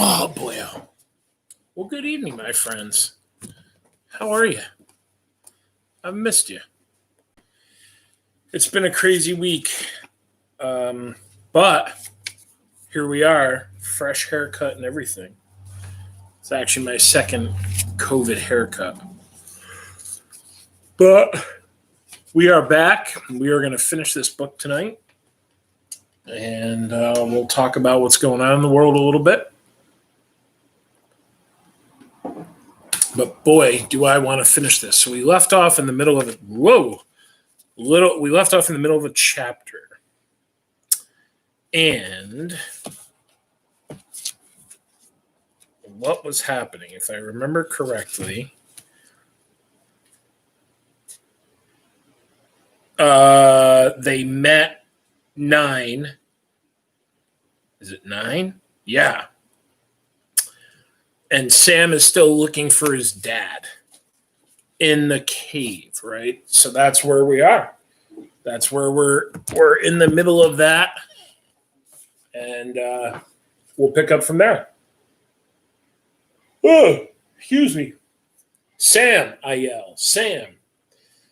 Oh, boy. Well, good evening, my friends. How are you? I've missed you. It's been a crazy week. But here we are, fresh haircut and everything. It's actually my second COVID haircut. But we are back. We are going to finish this book tonight. And we'll talk about what's going on in the world a little bit. But boy, do I want to finish this. So we left off in the middle of it. We left off in the middle of a chapter. And what was happening, if I remember correctly, they met 9. Is it 9? Yeah. And Sam is still looking for his dad in the cave, right? So that's where we are. That's where we're in the middle of that. And we'll pick up from there. Oh, excuse me. Sam, I yell. Sam.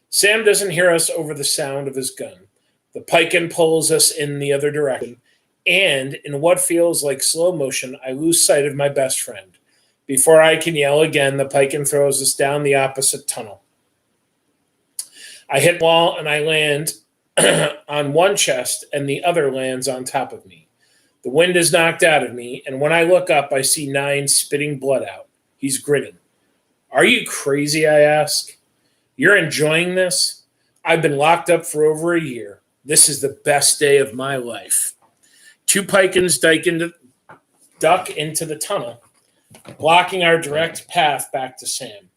Sam doesn't hear us over the sound of his gun. The Piken pulls us in the other direction. And in what feels like slow motion, I lose sight of my best friend. Before I can yell again, the Piken throws us down the opposite tunnel. I hit the wall and I land on one chest and the other lands on top of me. The wind is knocked out of me, and when I look up, I see 9 spitting blood out. He's grinning. Are you crazy, I ask. You're enjoying this? I've been locked up for over a year. This is the best day of my life. 2 Pikens duck into the tunnel, blocking our direct path back to Sam.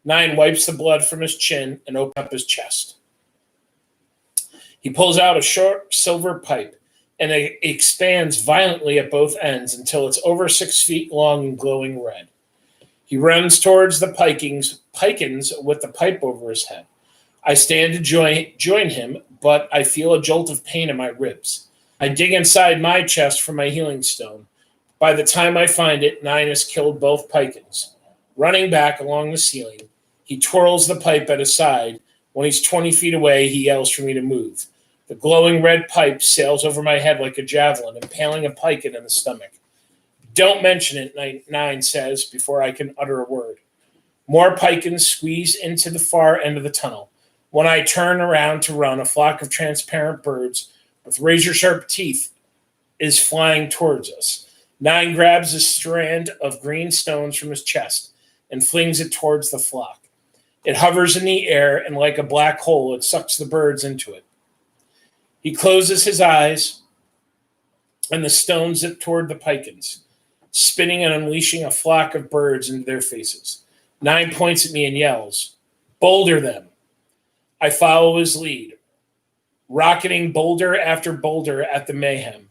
9 wipes the blood from his chin and opens up his chest. He pulls out a short silver pipe, and it expands violently at both ends until it's over 6 feet long and glowing red. He runs towards the Pikens with the pipe over his head. I stand to join him, but I feel a jolt of pain in my ribs. I dig inside my chest for my healing stone. By the time I find it, 9 has killed both Pikens. Running back along the ceiling, he twirls the pipe at his side. When he's 20 feet away, he yells for me to move. The glowing red pipe sails over my head like a javelin, impaling a Piken in the stomach. Don't mention it, 9 says, before I can utter a word. More Pikens squeeze into the far end of the tunnel. When I turn around to run, a flock of transparent birds with razor-sharp teeth is flying towards us. 9 grabs a strand of green stones from his chest and flings it towards the flock. It hovers in the air, and like a black hole, it sucks the birds into it. He closes his eyes, and the stones zip toward the Pikens, spinning and unleashing a flock of birds into their faces. 9 points at me and yells, "Boulder them." I follow his lead, rocketing boulder after boulder at the mayhem.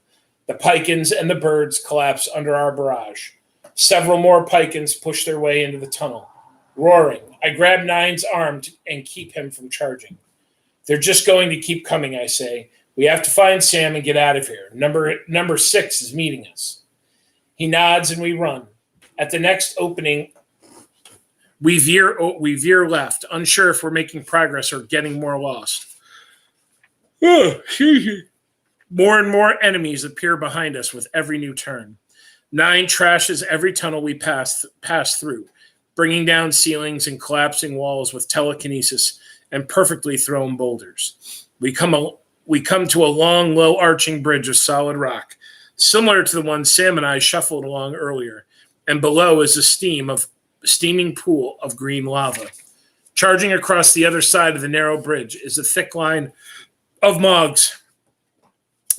The Pikens and the birds collapse under our barrage. Several more Pikens push their way into the tunnel, roaring. I grab 9's arm and keep him from charging. They're just going to keep coming, I say. We have to find Sam and get out of here. Number 6 is meeting us. He nods and we run. At the next opening, we veer left, unsure if we're making progress or getting more lost. More and more enemies appear behind us with every new turn. 9 trashes every tunnel we pass through, bringing down ceilings and collapsing walls with telekinesis and perfectly thrown boulders. We come to a long, low arching bridge of solid rock, similar to the one Sam and I shuffled along earlier, and below is a steaming pool of green lava. Charging across the other side of the narrow bridge is a thick line of Mogs,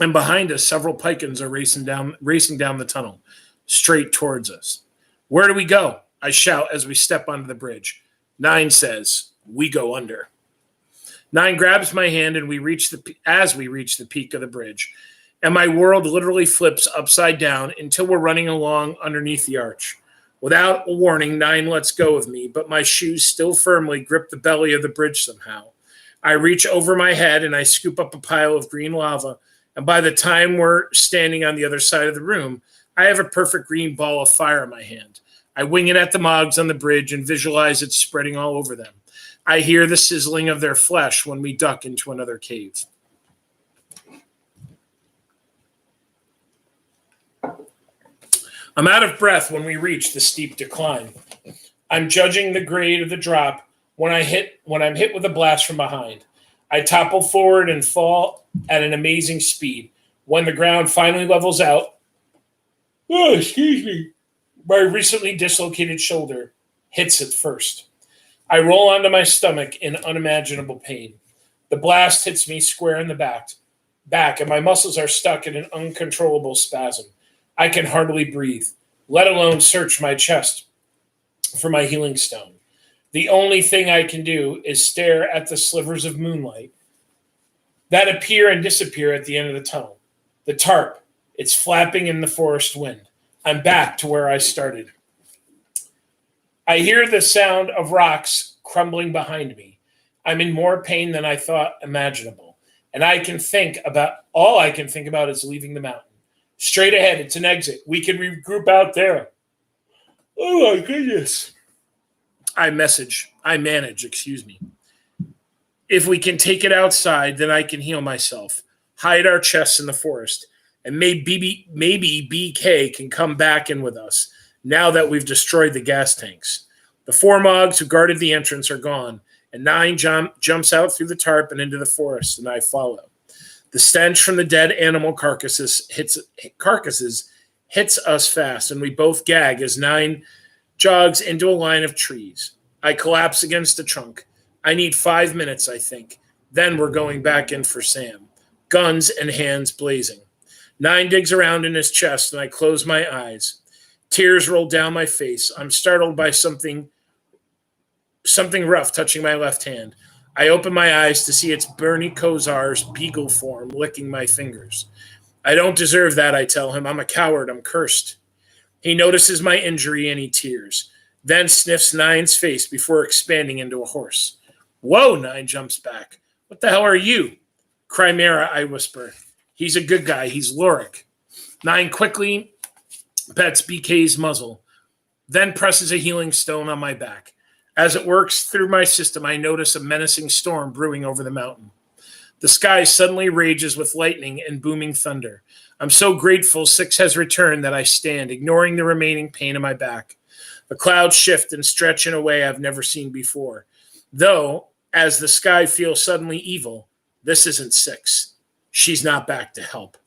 and behind us, several Pikens are racing down the tunnel, straight towards us. Where do we go? I shout as we step onto the bridge. 9 says, "We go under." 9 grabs my hand, and we reach the peak of the bridge, and my world literally flips upside down until we're running along underneath the arch. Without a warning, 9 lets go of me, but my shoes still firmly grip the belly of the bridge somehow. I reach over my head, and I scoop up a pile of green lava, and by the time we're standing on the other side of the room, I have a perfect green ball of fire in my hand. I wing it at the Mogs on the bridge and visualize it spreading all over them. I hear the sizzling of their flesh when we duck into another cave. I'm out of breath when we reach the steep decline. I'm judging the grade of the drop when I'm hit with a blast from behind. I topple forward and fall at an amazing speed. When the ground finally levels out, my recently dislocated shoulder hits it first. I roll onto my stomach in unimaginable pain. The blast hits me square in the back, and my muscles are stuck in an uncontrollable spasm. I can hardly breathe, let alone search my chest for my healing stone. The only thing I can do is stare at the slivers of moonlight that appear and disappear at the end of the tunnel. The tarp, it's flapping in the forest wind. I'm back to where I started. I hear the sound of rocks crumbling behind me. I'm in more pain than I thought imaginable, and all I can think about is leaving the mountain. Straight ahead, it's an exit. We can regroup out there. Oh my goodness. I manage, If we can take it outside, then I can heal myself, hide our chests in the forest, and maybe BK can come back in with us now that we've destroyed the gas tanks. The 4 Mogs who guarded the entrance are gone, and 9 jumps out through the tarp and into the forest, and I follow. The stench from the dead animal carcasses hits us fast, and we both gag as 9 jogs into a line of trees. I collapse against a trunk. I need 5 minutes, I think. Then we're going back in for Sam. Guns and hands blazing. 9 digs around in his chest, and I close my eyes. Tears roll down my face. I'm startled by something rough touching my left hand. I open my eyes to see it's Bernie Kosar's beagle form licking my fingers. I don't deserve that, I tell him. I'm a coward. I'm cursed. He notices my injury and he tears, then sniffs 9's face before expanding into a horse. Whoa, 9 jumps back. What the hell are you? Chimera, I whisper. He's a good guy. He's Lorik. 9 quickly pets BK's muzzle, then presses a healing stone on my back. As it works through my system, I notice a menacing storm brewing over the mountain. The sky suddenly rages with lightning and booming thunder. I'm so grateful 6 has returned that I stand, ignoring the remaining pain in my back. The clouds shift and stretch in a way I've never seen before. Though, as the sky feels suddenly evil, this isn't 6. She's not back to help.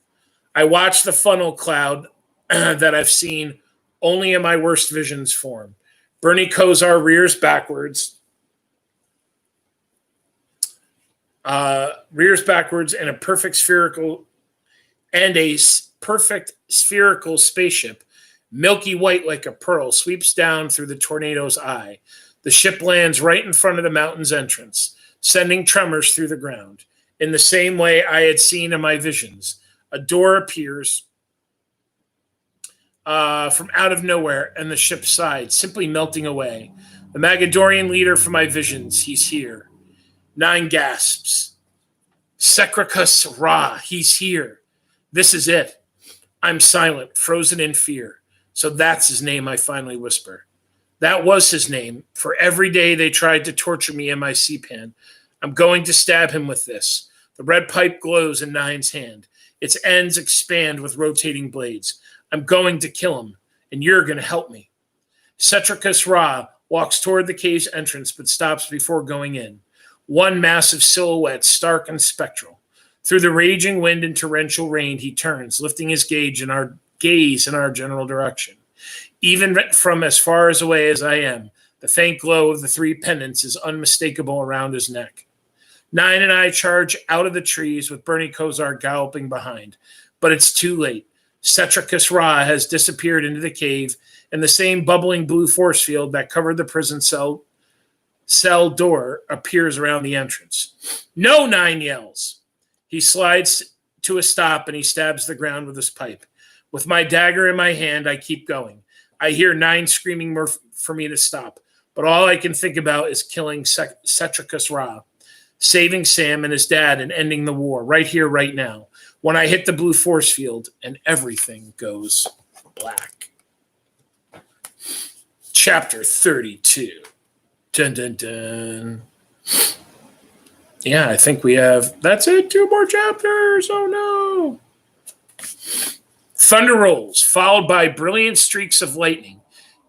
I watch the funnel cloud that I've seen only in my worst visions form. Bernie Kosar rears backwards and a perfect spherical spaceship, milky white like a pearl, sweeps down through the tornado's eye. The ship lands right in front of the mountain's entrance, sending tremors through the ground. In the same way I had seen in my visions, a door appears from out of nowhere, and the ship's side, simply melting away. The Magadorian leader from my visions, he's here. 9 gasps. Sekricus Ra, he's here. This is it. I'm silent, frozen in fear. So that's his name, I finally whisper. That was his name. For every day they tried to torture me in my C-pan. I'm going to stab him with this. The red pipe glows in 9's hand. Its ends expand with rotating blades. I'm going to kill him, and you're going to help me. Setricus Ra walks toward the cave's entrance, but stops before going in. One massive silhouette, stark and spectral. Through the raging wind and torrential rain, he turns, lifting his gaze in our general direction. Even from as far away as I am, the faint glow of the 3 pendants is unmistakable around his neck. 9 and I charge out of the trees with Bernie Kosar galloping behind, but it's too late. Setricus Ra has disappeared into the cave, and the same bubbling blue force field that covered the prison cell door appears around the entrance. No, 9 yells. He slides to a stop and he stabs the ground with his pipe. With my dagger in my hand, I keep going. I hear 9 screaming for me to stop, but all I can think about is killing Setricus Ra, saving Sam and his dad and ending the war right here, right now, when I hit the blue force field and everything goes Black. Chapter 32. Dun dun dun. Yeah, I think we have. That's it. 2 more chapters. Oh no. Thunder rolls, followed by brilliant streaks of lightning.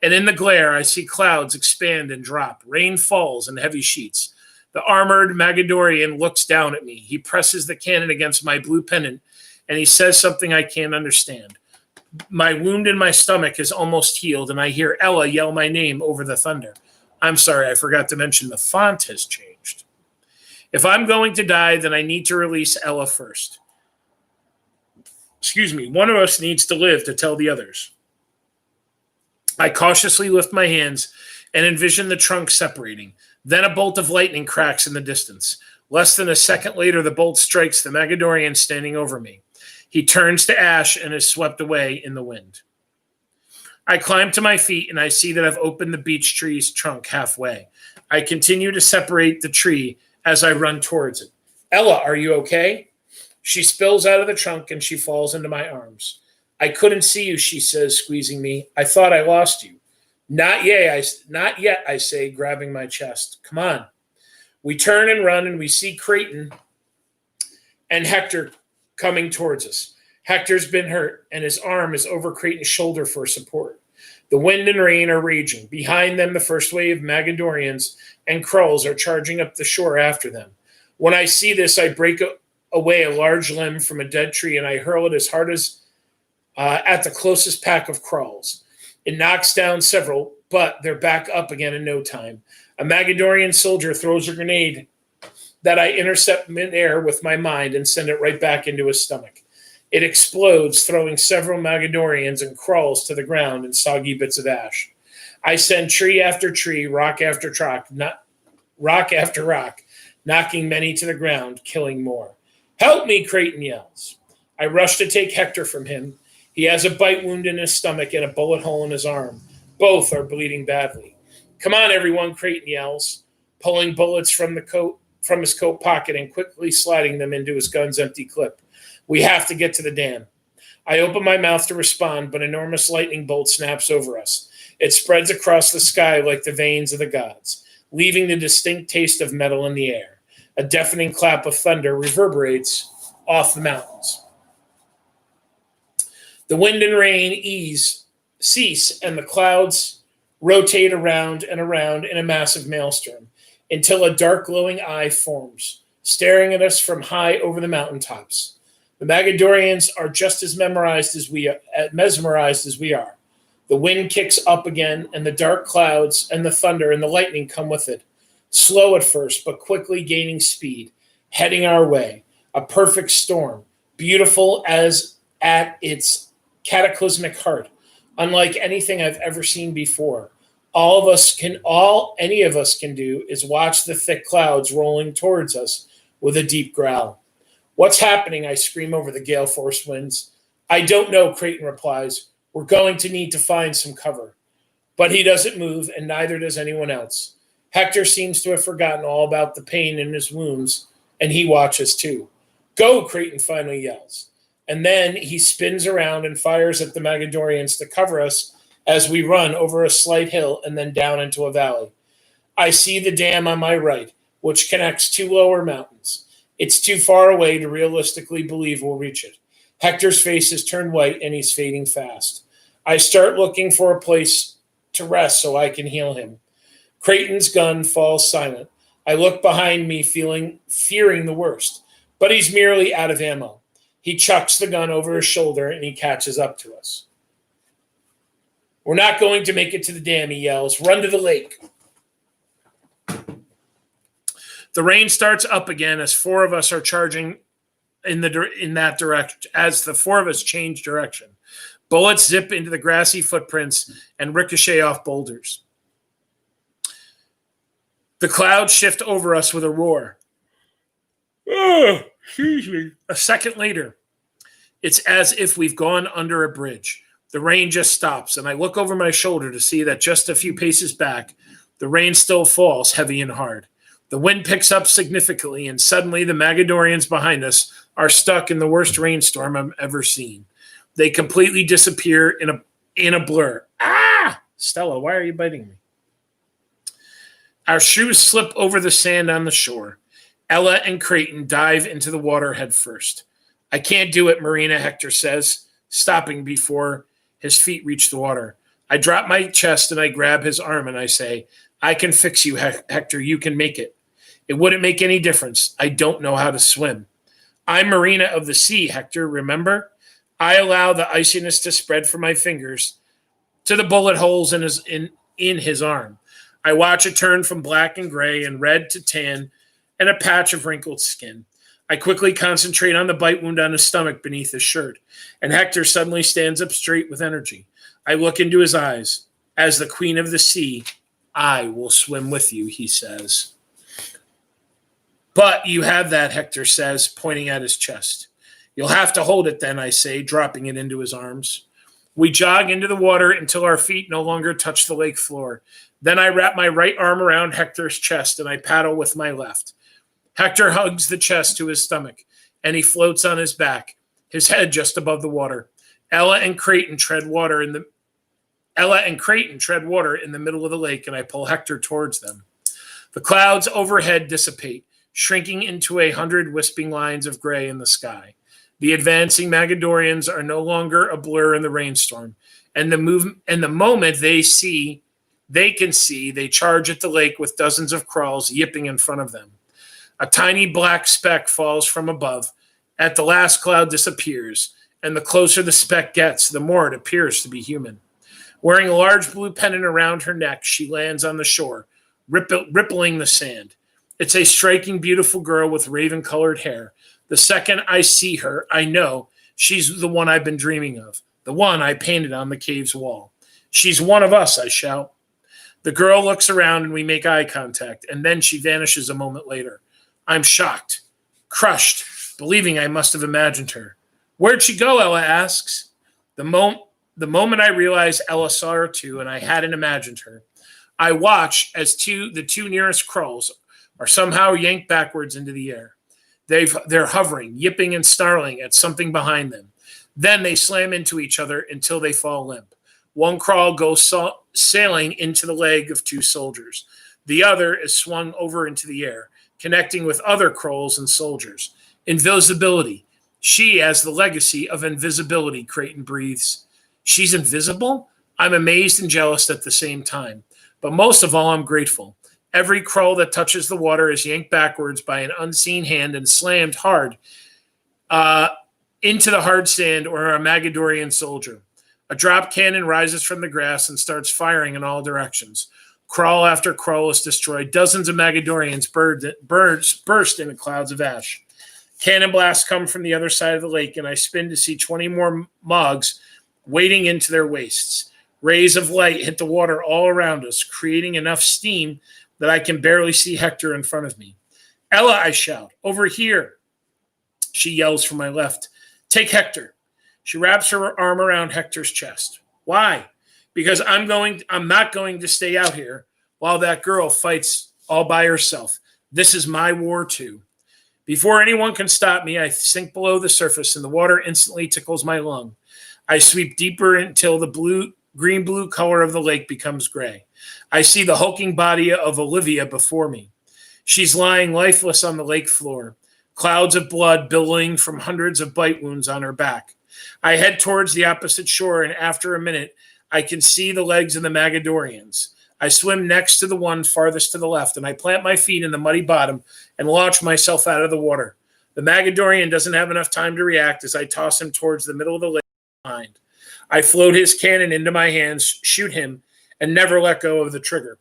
And in the glare, I see clouds expand and drop. Rain falls in heavy sheets. The armored Magadorian looks down at me. He presses the cannon against my blue pennant, and he says something I can't understand. My wound in my stomach is almost healed, and I hear Ella yell my name over the thunder. I'm sorry, I forgot to mention the font has changed. If I'm going to die, then I need to release Ella first. Excuse me, one of us needs to live to tell the others. I cautiously lift my hands and envision the trunk separating. Then a bolt of lightning cracks in the distance. Less than a second later, the bolt strikes the Magadorian standing over me. He turns to ash and is swept away in the wind. I climb to my feet and I see that I've opened the beech tree's trunk halfway. I continue to separate the tree as I run towards it. Ella, are you okay? She spills out of the trunk and she falls into my arms. I couldn't see you, she says, squeezing me. I thought I lost you. Not yet, I say, grabbing my chest. Come on. We turn and run and we see Creighton and Hector coming towards us. Hector's been hurt and his arm is over Creighton's shoulder for support. The wind and rain are raging. Behind them, the first wave of Magadorians and Krulls are charging up the shore after them. When I see this, I break away a large limb from a dead tree and I hurl it as hard as at the closest pack of Krulls. It knocks down several, but they're back up again in no time. A Magadorian soldier throws a grenade that I intercept midair with my mind and send it right back into his stomach. It explodes, throwing several Magadorians and Krulls to the ground in soggy bits of ash. I send tree after tree, rock after rock, knocking many to the ground, killing more. Help me, Creighton yells. I rush to take Hector from him. He has a bite wound in his stomach and a bullet hole in his arm. Both are bleeding badly. Come on, everyone, Creighton yells, pulling bullets from his coat pocket and quickly sliding them into his gun's empty clip. We have to get to the dam. I open my mouth to respond, but an enormous lightning bolt snaps over us. It spreads across the sky like the veins of the gods, leaving the distinct taste of metal in the air. A deafening clap of thunder reverberates off the mountains. The wind and rain cease, and the clouds rotate around and around in a massive maelstrom until a dark glowing eye forms, staring at us from high over the mountaintops. The Magadorians are just as mesmerized as we are. The wind kicks up again, and the dark clouds and the thunder and the lightning come with it. Slow at first, but quickly gaining speed, heading our way. A perfect storm, beautiful as at its cataclysmic heart, unlike anything I've ever seen before. Any of us can do is watch the thick clouds rolling towards us with a deep growl. What's happening? I scream over the gale force winds. I don't know, Creighton replies. We're going to need to find some cover. But he doesn't move, and neither does anyone else. Hector seems to have forgotten all about the pain in his wounds, and he watches too. Go, Creighton finally yells. And then he spins around and fires at the Magadorians to cover us as we run over a slight hill and then down into a valley. I see the dam on my right, which connects 2 lower mountains. It's too far away to realistically believe we'll reach it. Hector's face has turned white and he's fading fast. I start looking for a place to rest so I can heal him. Creighton's gun falls silent. I look behind me, fearing the worst, but he's merely out of ammo. He chucks the gun over his shoulder and he catches up to us. We're not going to make it to the dam, he yells. Run to the lake. The rain starts up again as 4 of us are charging in that direction. As the 4 of us change direction, bullets zip into the grassy footprints and ricochet off boulders. The clouds shift over us with a roar. Oh, excuse me. A second later, it's as if we've gone under a bridge. The rain just stops, and I look over my shoulder to see that just a few paces back, the rain still falls heavy and hard. The wind picks up significantly, and suddenly the Magadorians behind us are stuck in the worst rainstorm I've ever seen. They completely disappear in a blur. Ah! Stella, why are you biting me? Our shoes slip over the sand on the shore. Ella and Creighton dive into the water head first. I can't do it, Marina, Hector says, stopping before his feet reach the water. I drop my chest and I grab his arm and I say, I can fix you, Hector. You can make it. It wouldn't make any difference. I don't know how to swim. I'm Marina of the sea, Hector, remember? I allow the iciness to spread from my fingers to the bullet holes in his arm. I watch it turn from black and gray and red to tan and a patch of wrinkled skin. I quickly concentrate on the bite wound on his stomach beneath his shirt, and Hector suddenly stands up straight with energy. I look into his eyes. As the queen of the sea, I will swim with you, he says. But you have that, Hector says, pointing at his chest. You'll have to hold it then, I say, dropping it into his arms. We jog into the water until our feet no longer touch the lake floor. Then I wrap my right arm around Hector's chest and I paddle with my left. Hector hugs the chest to his stomach and he floats on his back, his head just above the water. Ella and Creighton tread water in the middle of the lake, and I pull Hector towards them. The clouds overhead dissipate, shrinking into 100 wisping lines of gray in the sky. The advancing Magadorians are no longer a blur in the rainstorm, and the moment they can see, they charge at the lake with dozens of crawls yipping in front of them. A tiny black speck falls from above. At the last cloud disappears, and the closer the speck gets, the more it appears to be human. Wearing a large blue pennant around her neck, she lands on the shore, rippling the sand. It's a striking, beautiful girl with raven-colored hair. The second I see her, I know she's the one I've been dreaming of, the one I painted on the cave's wall. She's one of us, I shout. The girl looks around and we make eye contact, and then she vanishes a moment later. I'm shocked, crushed, believing I must have imagined her. Where'd she go, Ella asks. The moment I realize Ella saw her too, and I hadn't imagined her. I watch as the two nearest crawls are somehow yanked backwards into the air. They're hovering, yipping and snarling at something behind them. Then they slam into each other until they fall limp. One crawl goes sailing into the leg of two soldiers. The other is swung over into the air, connecting with other crawls and soldiers. Invisibility. She has the legacy of invisibility, Creighton breathes. She's invisible? I'm amazed and jealous at the same time. But most of all, I'm grateful. Every crawl that touches the water is yanked backwards by an unseen hand and slammed hard into the hard sand or a Magadorian soldier. A drop cannon rises from the grass and starts firing in all directions. Crawl after crawl is destroyed. Dozens of Magadorians burst into clouds of ash. Cannon blasts come from the other side of the lake, and I spin to see 20 more Mogs wading into their waists. Rays of light hit the water all around us, creating enough steam that I can barely see Hector in front of me. Ella, I shout, over here. She yells from my left. Take Hector. She wraps her arm around Hector's chest. Why? Because I'm not going to stay out here while that girl fights all by herself. This is my war too. Before anyone can stop me, I sink below the surface and the water instantly tickles my lung. I sweep deeper until the green-blue color of the lake becomes gray. I see the hulking body of Olivia before me. She's lying lifeless on the lake floor, clouds of blood billowing from hundreds of bite wounds on her back. I head towards the opposite shore, and after a minute, I can see the legs of the Magadorians. I swim next to the one farthest to the left, and I plant my feet in the muddy bottom and launch myself out of the water. The Magadorian doesn't have enough time to react as I toss him towards the middle of the lake behind. I float his cannon into my hands, shoot him, and never let go of the trigger.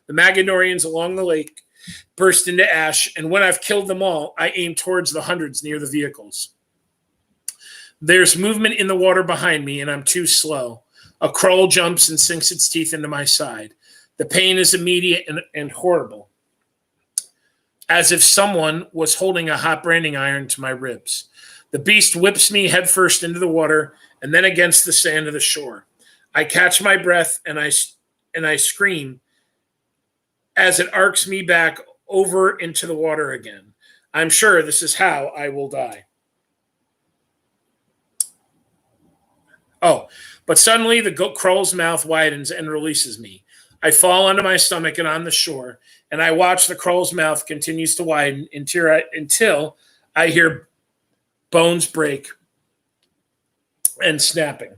The Magadorians along the lake burst into ash, and when I've killed them all, I aim towards the hundreds near the vehicles. There's movement in the water behind me, and I'm too slow. A crawl jumps and sinks its teeth into my side. The pain is immediate and horrible, as if someone was holding a hot branding iron to my ribs. The beast whips me headfirst into the water and then against the sand of the shore. I catch my breath and I scream as it arcs me back over into the water again. I'm sure this is how I will die. Oh, but suddenly the Kroll's mouth widens and releases me. I fall onto my stomach and on the shore, and I watch the Kroll's mouth continues to widen until I hear bones break and snapping.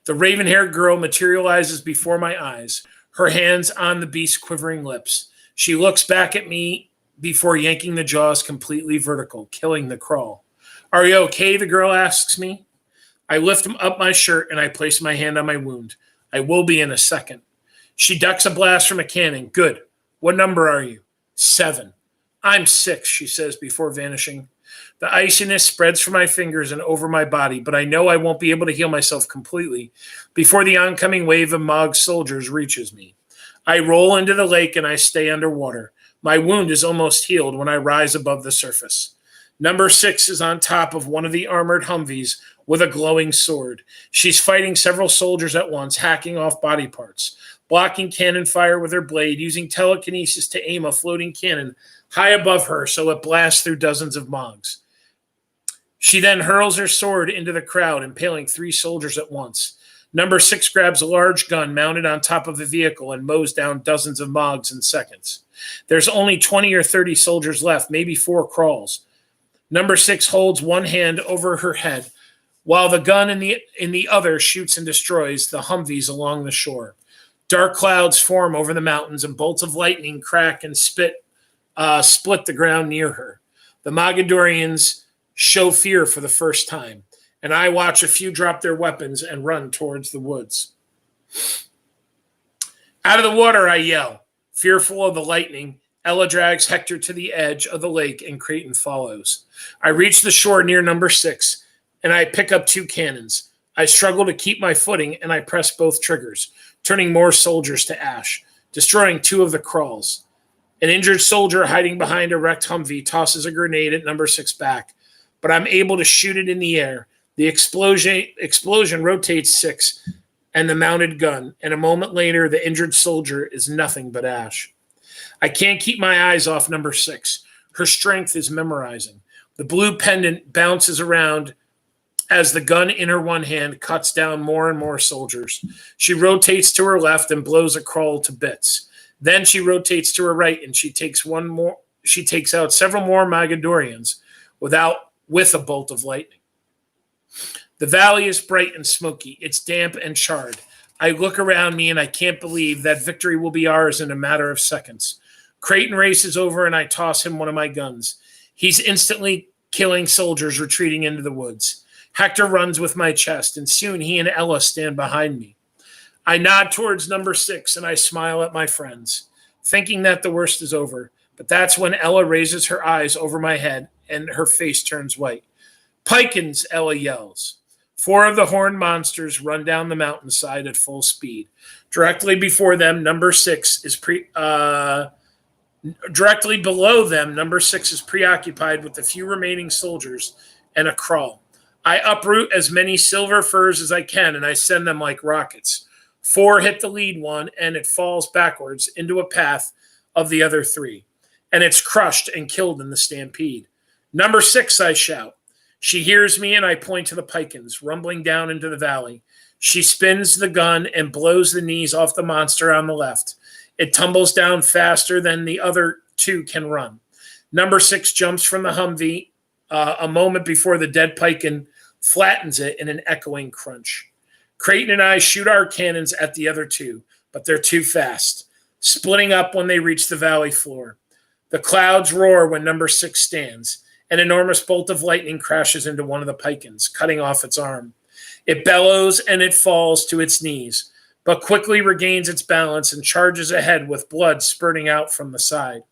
The raven-haired girl materializes before my eyes, her hands on the beast's quivering lips. She looks back at me before yanking the jaws completely vertical, killing the Kroll. Are you okay? The girl asks me. I lift up my shirt and I place my hand on my wound. I will be in a second. She ducks a blast from a cannon. Good. What number are you? 7. I'm 6, she says before vanishing. The iciness spreads from my fingers and over my body, but I know I won't be able to heal myself completely before the oncoming wave of Mog's soldiers reaches me. I roll into the lake and I stay underwater. My wound is almost healed when I rise above the surface. Number 6 is on top of one of the armored Humvees with a glowing sword. She's fighting several soldiers at once, hacking off body parts, blocking cannon fire with her blade, using telekinesis to aim a floating cannon high above her so it blasts through dozens of Mogs. She then hurls her sword into the crowd, impaling 3 soldiers at once. Number 6 grabs a large gun mounted on top of the vehicle and mows down dozens of Mogs in seconds. There's only 20 or 30 soldiers left, maybe 4 Krolls. Number 6 holds one hand over her head, while the gun in the other shoots and destroys the Humvees along the shore. Dark clouds form over the mountains, and bolts of lightning crack and split the ground near her. The Mogadorians show fear for the first time, and I watch a few drop their weapons and run towards the woods. Out of the water, I yell. Fearful of the lightning, Ella drags Hector to the edge of the lake, and Creighton follows. I reach the shore near number 6, and I pick up 2 cannons. I struggle to keep my footing, and I press both triggers, turning more soldiers to ash, destroying 2 of the Krolls. An injured soldier hiding behind a wrecked Humvee tosses a grenade at number 6 back, but I'm able to shoot it in the air. The explosion rotates 6 and the mounted gun, and a moment later, the injured soldier is nothing but ash. I can't keep my eyes off number 6. Her strength is memorizing. The blue pendant bounces around as the gun in her one hand cuts down more and more soldiers. She rotates to her left and blows a Kroll to bits. Then she rotates to her right and she takes out several more Mogadorians with a bolt of lightning. The valley is bright and smoky. It's damp and charred. I look around me and I can't believe that victory will be ours in a matter of seconds. Creighton races over and I toss him one of my guns. He's instantly killing soldiers retreating into the woods. Hector runs with my chest, and soon he and Ella stand behind me. I nod towards number 6 and I smile at my friends, thinking that the worst is over. But that's when Ella raises her eyes over my head and her face turns white. Pikins, Ella yells. 4 of the horned monsters run down the mountainside at full speed. Directly before them, number 6 is directly below them, number 6 is preoccupied with the few remaining soldiers and a Kroll. I uproot as many silver furs as I can, and I send them like rockets. 4 hit the lead one, and it falls backwards into a path of the other 3. And it's crushed and killed in the stampede. Number 6, I shout. She hears me, and I point to the Pikins, rumbling down into the valley. She spins the gun and blows the knees off the monster on the left. It tumbles down faster than the other 2 can run. Number 6 jumps from the Humvee a moment before the dead Pikin flattens it in an echoing crunch. Creighton and I shoot our cannons at the other 2, but they're too fast, splitting up when they reach the valley floor. The clouds roar when number 6 stands. An enormous bolt of lightning crashes into one of the Pikins, cutting off its arm. It bellows and it falls to its knees, but quickly regains its balance and charges ahead with blood spurting out from the side.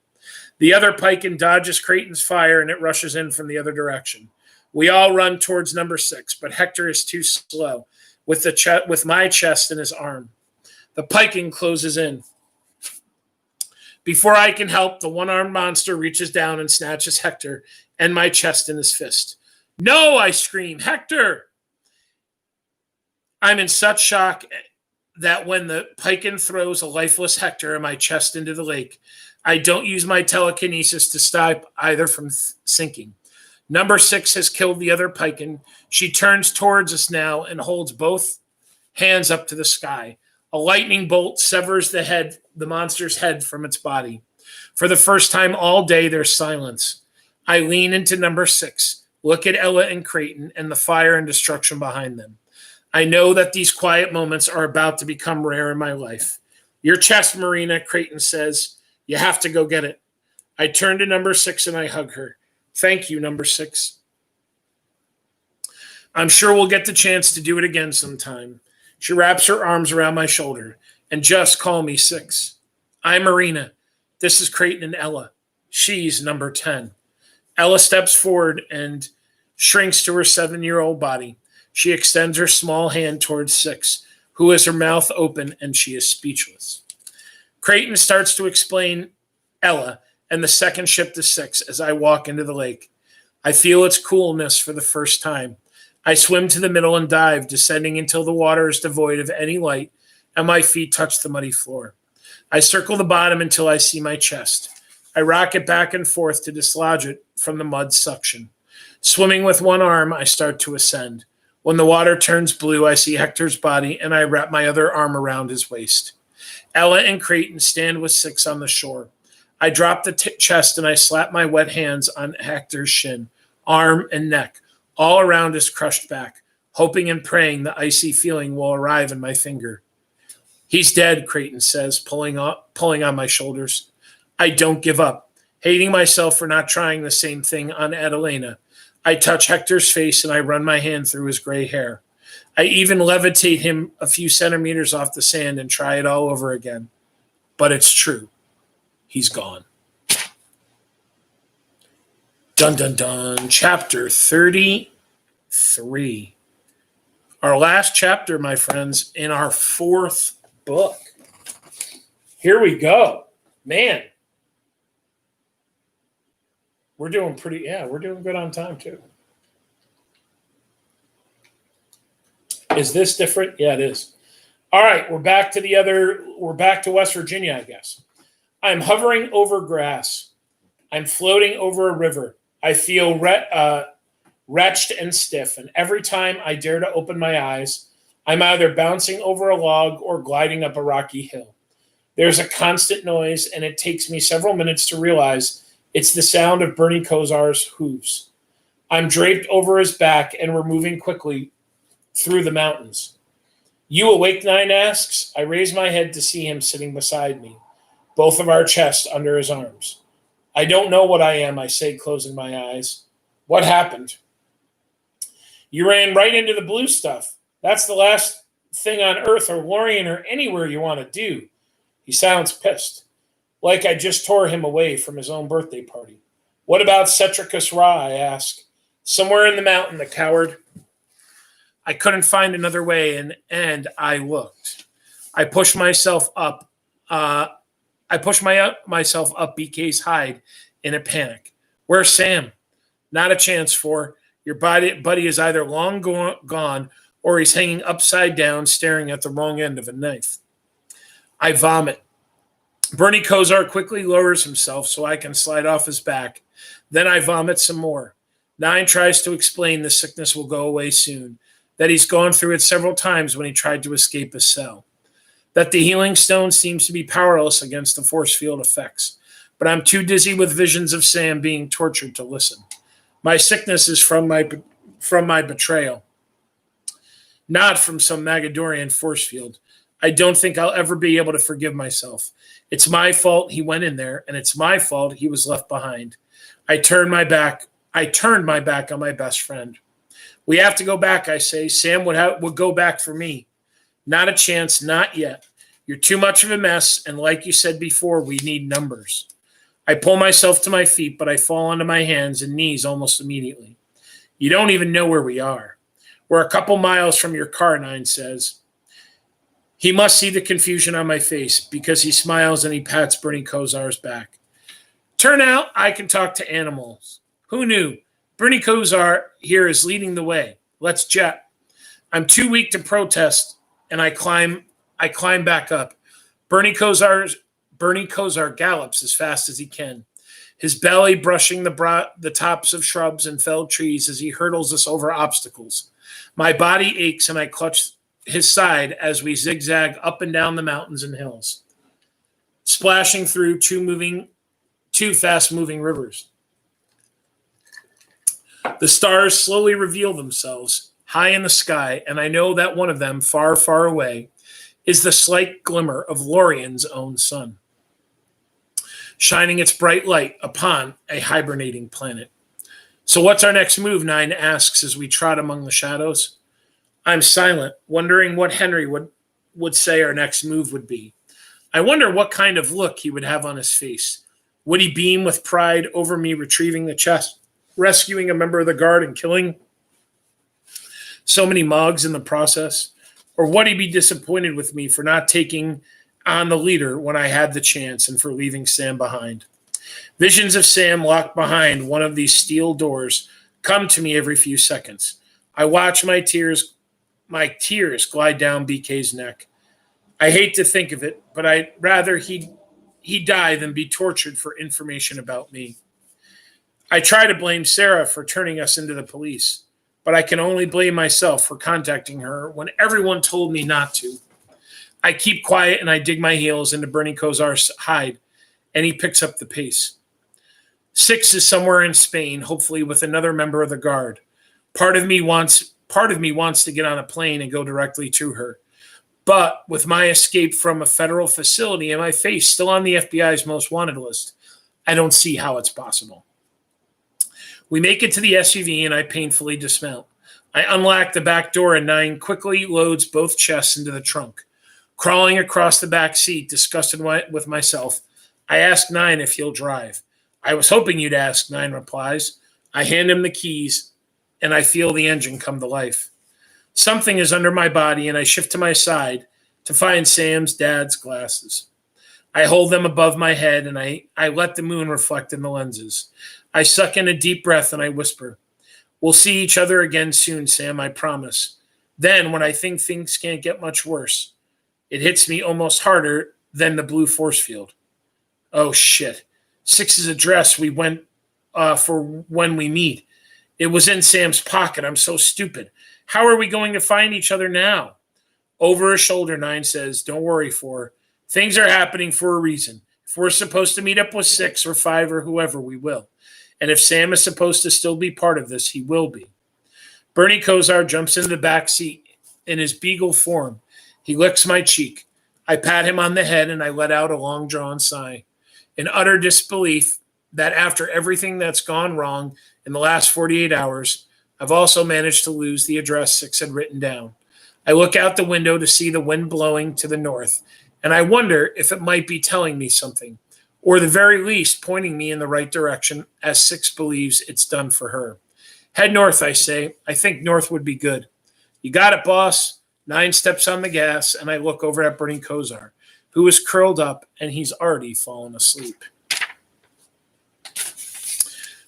The other Pikin dodges Creighton's fire and it rushes in from the other direction. We all run towards number 6, but Hector is too slow with my chest in his arm. The Pikin closes in. Before I can help, the one-armed monster reaches down and snatches Hector and my chest in his fist. No, I scream, Hector! I'm in such shock that when the Pikin throws a lifeless Hector and my chest into the lake, I don't use my telekinesis to stop either from sinking. Number 6 has killed the other Piken. She turns towards us now and holds both hands up to the sky. A lightning bolt severs the monster's head from its body. For the first time all day, there's silence. I lean into number 6, look at Ella and Creighton and the fire and destruction behind them. I know that these quiet moments are about to become rare in my life. Your chest, Marina, Creighton says. You have to go get it. I turn to number 6 and I hug her. Thank you, number 6. I'm sure we'll get the chance to do it again sometime. She wraps her arms around my shoulder. And just call me 6. I'm Marina. This is Creighton and Ella. She's number 10. Ella steps forward and shrinks to her 7-year-old body. She extends her small hand towards 6, who has her mouth open and she is speechless. Creighton starts to explain Ella and the second ship to 6 as I walk into the lake. I feel its coolness for the first time. I swim to the middle and dive, descending until the water is devoid of any light and my feet touch the muddy floor. I circle the bottom until I see my chest. I rock it back and forth to dislodge it from the mud suction. Swimming with one arm, I start to ascend. When the water turns blue, I see Hector's body and I wrap my other arm around his waist. Ella and Creighton stand with 6 on the shore. I drop the chest and I slap my wet hands on Hector's shin, arm, and neck, all around his crushed back, hoping and praying the icy feeling will arrive in my finger. He's dead, Creighton says, pulling on my shoulders. I don't give up, hating myself for not trying the same thing on Adelina. I touch Hector's face and I run my hand through his gray hair. I even levitate him a few centimeters off the sand and try it all over again. But it's true. He's gone. Dun, dun, dun. Chapter 33. Our last chapter, my friends, in our 4th book. Here we go. Man. We're doing good on time too. Is this different? Yeah, it is. All right, we're back to West Virginia, I guess. I'm hovering over grass. I'm floating over a river. I feel wretched and stiff, and every time I dare to open my eyes, I'm either bouncing over a log or gliding up a rocky hill. There's a constant noise, and it takes me several minutes to realize it's the sound of Bernie Kosar's hooves. I'm draped over his back, and we're moving quickly through the mountains. You awake, Nine asks. I raise my head to see him sitting beside me, both of our chests under his arms. I don't know what I am, I say, closing my eyes. What happened? You ran right into the blue stuff. That's the last thing on Earth or Lorien or anywhere you want to do. He sounds pissed, like I just tore him away from his own birthday party. What about Cetricus Ra, I ask. Somewhere in the mountain, the coward. I couldn't find another way, and I looked. I pushed myself up. Myself up BK's hide in a panic. Where's Sam? Not a chance for. Your buddy is either long gone or he's hanging upside down staring at the wrong end of a knife. I vomit. Bernie Kosar quickly lowers himself so I can slide off his back. Then I vomit some more. Nine tries to explain the sickness will go away soon, that he's gone through it several times when he tried to escape his cell, that the healing stone seems to be powerless against the force field effects. But I'm too dizzy with visions of Sam being tortured to listen. My sickness is from my betrayal, not from some Magadorian force field. I don't think I'll ever be able to forgive myself. It's my fault he went in there, and it's my fault he was left behind. I turned my back on my best friend. We have to go back, I say. Sam would go back for me. Not a chance, not yet. You're too much of a mess, and like you said before, we need numbers. I pull myself to my feet, but I fall onto my hands and knees almost immediately. You don't even know where we are. We're a couple miles from your car, Nine says. He must see the confusion on my face because he smiles and he pats Bernie Kosar's back. Turn out I can talk to animals. Who knew? Bernie Kosar here is leading the way. Let's jet. I'm too weak to protest, and I climb back up. Bernie Kosar gallops as fast as he can. his belly brushing the tops of shrubs and felled trees as he hurdles us over obstacles. My body aches and I clutch his side as we zigzag up and down the mountains and hills, splashing through two fast-moving rivers. The stars slowly reveal themselves high in the sky, and I know that one of them, far, far away, is the slight glimmer of Lorien's own sun, shining its bright light upon a hibernating planet. So what's our next move? Nine asks as we trot among the shadows. I'm silent, wondering what Henry would say our next move would be. I wonder what kind of look he would have on his face. Would he beam with pride over me retrieving the chest, rescuing a member of the guard and killing so many Mogs in the process? Or would he be disappointed with me for not taking on the leader when I had the chance and for leaving Sam behind? Visions of Sam locked behind one of these steel doors come to me every few seconds. I watch my tears glide down BK's neck. I hate to think of it, but I'd rather he die than be tortured for information about me. I try to blame Sarah for turning us into the police, but I can only blame myself for contacting her when everyone told me not to. I keep quiet and I dig my heels into Bernie Kosar's hide, and he picks up the pace. Six is somewhere in Spain, hopefully with another member of the guard. Part of me wants to get on a plane and go directly to her. But with my escape from a federal facility and my face still on the FBI's most wanted list, I don't see how it's possible. We make it to the SUV and I painfully dismount. I unlock the back door and Nine quickly loads both chests into the trunk. Crawling across the back seat, disgusted with myself, I ask Nine if he'll drive. I was hoping you'd ask, Nine replies. I hand him the keys and I feel the engine come to life. Something is under my body and I shift to my side to find Sam's dad's glasses. I hold them above my head and I let the moon reflect in the lenses. I suck in a deep breath and I whisper, "We'll see each other again soon, Sam, I promise." Then, when I think things can't get much worse, it hits me almost harder than the blue force field. Oh, shit. Six's address we went for when we meet. It was in Sam's pocket. I'm so stupid. How are we going to find each other now? Over her shoulder, Nine says, "Don't worry, Four. Things are happening for a reason. If we're supposed to meet up with 6 or 5 or whoever, we will. And if Sam is supposed to still be part of this, he will be." Bernie Kosar jumps into the back seat in his beagle form. He licks my cheek. I pat him on the head and I let out a long-drawn sigh, in utter disbelief that after everything that's gone wrong in the last 48 hours, I've also managed to lose the address 6 had written down. I look out the window to see the wind blowing to the north, and I wonder if it might be telling me something, or the very least pointing me in the right direction, as 6 believes it's done for her. Head north, I say. I think north would be good. You got it, boss. 9 steps on the gas, and I look over at Bernie Kosar, who is curled up, and he's already fallen asleep.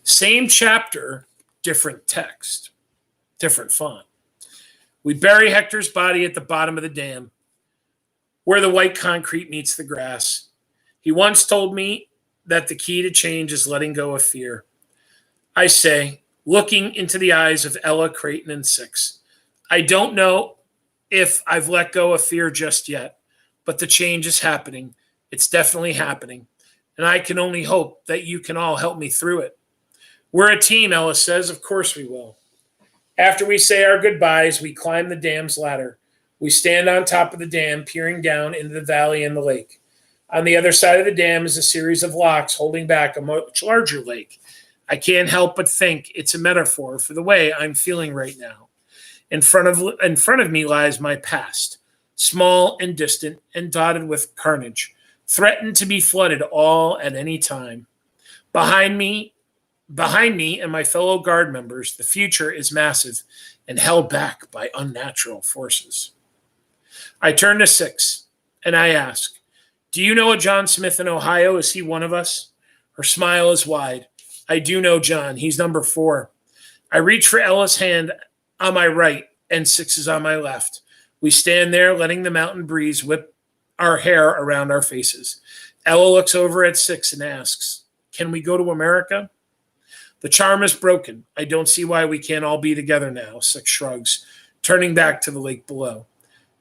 Same chapter, different text, different font. We bury Hector's body at the bottom of the dam, where the white concrete meets the grass. He once told me that the key to change is letting go of fear. I say, looking into the eyes of Ella, Creighton, and 6, I don't know if I've let go of fear just yet, but the change is happening. It's definitely happening. And I can only hope that you can all help me through it. We're a team, Ella says. Of course we will. After we say our goodbyes, we climb the dam's ladder. We stand on top of the dam, peering down into the valley and the lake. On the other side of the dam is a series of locks holding back a much larger lake. I can't help but think it's a metaphor for the way I'm feeling right now. In front of me lies my past, small and distant and dotted with carnage, threatened to be flooded all at any time. Behind me and my fellow guard members, the future is massive and held back by unnatural forces. I turn to 6 and I ask, "Do you know a John Smith in Ohio? Is he one of us?" Her smile is wide. "I do know John. He's number 4. I reach for Ella's hand on my right and 6 is on my left. We stand there letting the mountain breeze whip our hair around our faces. Ella looks over at 6 and asks, Can we go to America? The charm is broken. I don't see why we can't all be together now, Six shrugs, turning back to the lake below.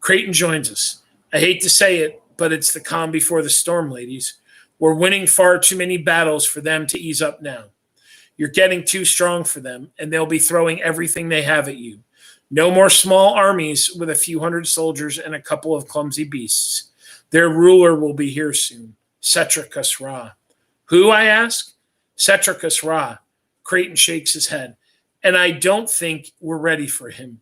Creighton joins us. I hate to say it, but it's the calm before the storm, ladies. We're winning far too many battles for them to ease up now. You're getting too strong for them, and they'll be throwing everything they have at you. No more small armies with a few hundred soldiers and a couple of clumsy beasts. Their ruler will be here soon, Setricus Ra. Who, I ask? Setricus Ra. Creighton shakes his head. And I don't think we're ready for him.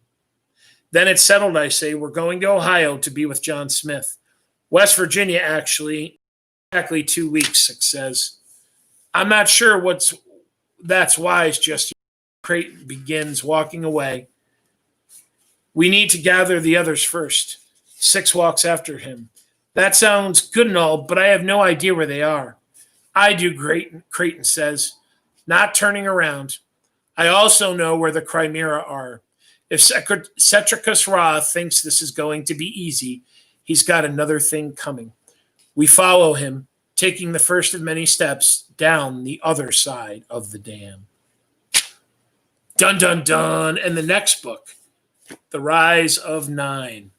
Then it's settled, I say. We're going to Ohio to be with John Smith. West Virginia, actually. Exactly 2 weeks, Six says. I'm not sure that's wise just yet. Creighton begins walking away. We need to gather the others first. Six walks after him. That sounds good and all, but I have no idea where they are. I do, Creighton says, not turning around. I also know where the Chimera are. If Setricus Ra thinks this is going to be easy, he's got another thing coming. We follow him, taking the first of many steps down the other side of the dam. Dun, dun, dun. And the next book, The Rise of Nine.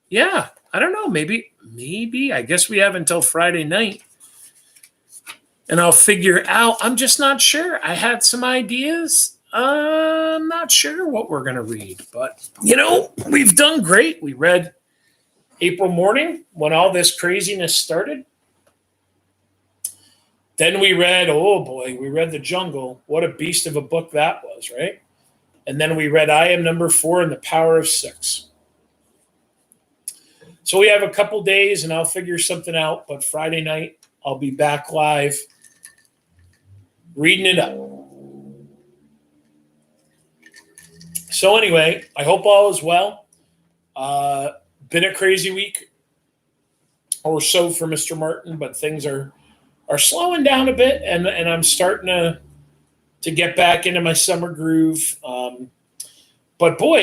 Yeah, I don't know. Maybe. I guess we have until Friday night. And I'll figure out. I'm just not sure. I had some ideas. I'm not sure what we're going to read. But, we've done great. We read April Morning when all this craziness started. Then we read, we read The Jungle. What a beast of a book that was, right? And then we read I Am Number 4 and The Power of Six. So we have a couple days and I'll figure something out. But Friday night, I'll be back live reading it up. So anyway, I hope all is well. Been a crazy week or so for Mr. Martin, but things are slowing down a bit, and I'm starting to get back into my summer groove. But boy,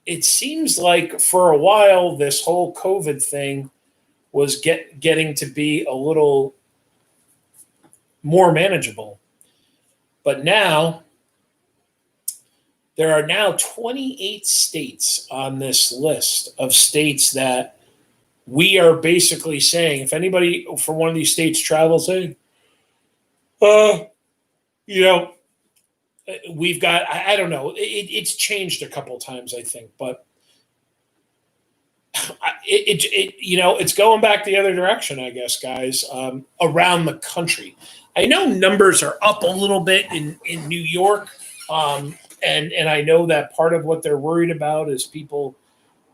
it seems like for a while this whole COVID thing was getting to be a little more manageable. But now there are now 28 states on this list of states that we are basically saying, if anybody from one of these states travels in, we've got, I don't know, it's changed a couple times, I think, but it's going back the other direction, I guess, guys, around the country. I know numbers are up a little bit in New York, and I know that part of what they're worried about is people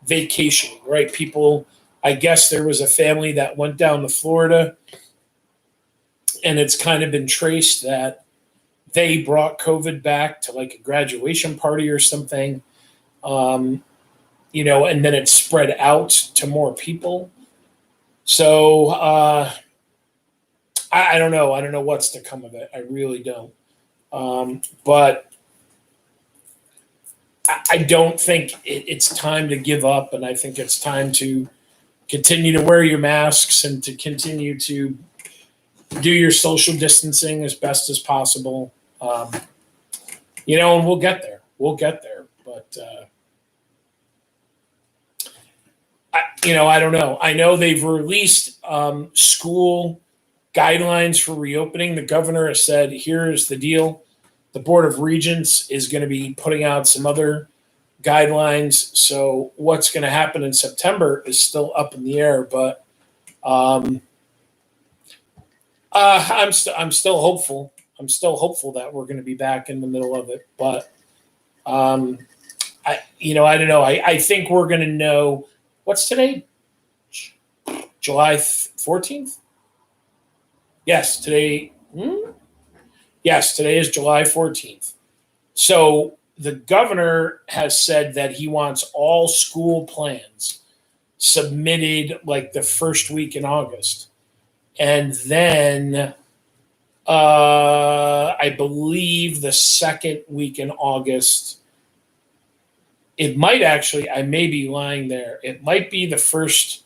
vacationing, right? People, I guess there was a family that went down to Florida, and it's kind of been traced that they brought COVID back to like a graduation party or something, and then it spread out to more people. So I don't know. I don't know what's to come of it. I really don't. But I don't think it's time to give up, and I think it's time to continue to wear your masks and to continue to do your social distancing as best as possible. And we'll get there. But, I don't know. I know they've released school guidelines for reopening. The governor has said, here's the deal. The Board of Regents is going to be putting out some other guidelines. So what's going to happen in September is still up in the air, but I'm still hopeful. I'm still hopeful that we're going to be back in the middle of it, but I don't know. I think we're going to know what's today, July 14th. Yes, today. Yes, today is July 14th. So the governor has said that he wants all school plans submitted like the first week in August. And then I believe the second week in August, it might actually, I may be lying there. It might be the first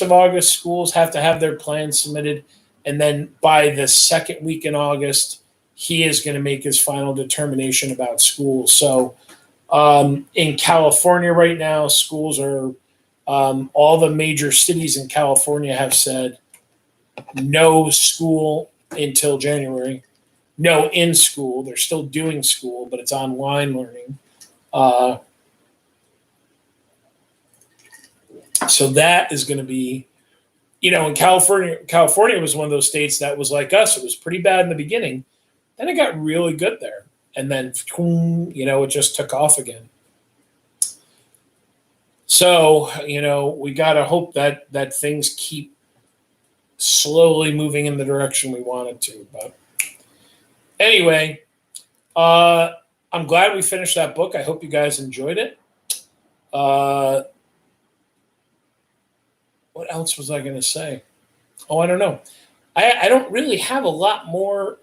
of August schools have to have their plans submitted. And then by the second week in August, he is going to make his final determination about school. So in California right now, schools are, all the major cities in California have said no school until January. No in school. They're still doing school, but it's online learning. So that is going to be, in California was one of those states that was like us. It was pretty bad in the beginning. Then it got really good there. And then, it just took off again. So, we got to hope that things keep slowly moving in the direction we want it to. But anyway, I'm glad we finished that book. I hope you guys enjoyed it. What else was I going to say? Oh, I don't know. I don't really have a lot more,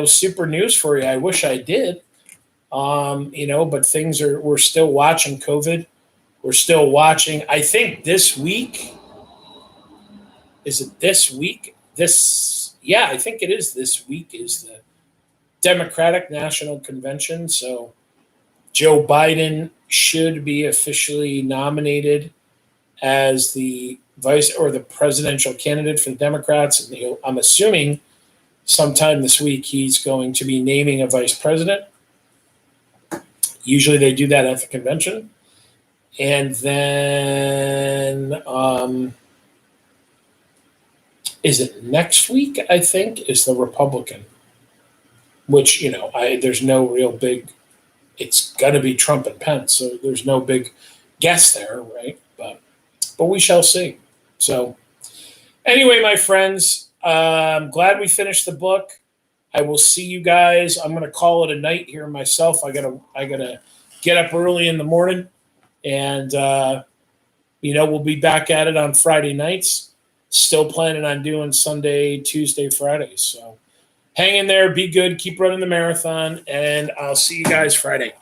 super news for you. I wish I did, but we're still watching COVID. We're still watching. I think this week, is it this week? I think it is this week is the Democratic National Convention. So Joe Biden should be officially nominated as the vice or the presidential candidate for the Democrats. And I'm assuming sometime this week he's going to be naming a vice president. Usually they do that at the convention. And then is it next week, I think, is the Republican, which, there's no real big, it's going to be Trump and Pence. So there's no big guess there, right? But we shall see. So anyway, my friends, I'm glad we finished the book. I will see you guys. I'm going to call it a night here myself. I gotta get up early in the morning, and we'll be back at it on Friday nights. Still planning on doing Sunday, Tuesday, Fridays. So hang in there, be good, keep running the marathon, and I'll see you guys Friday.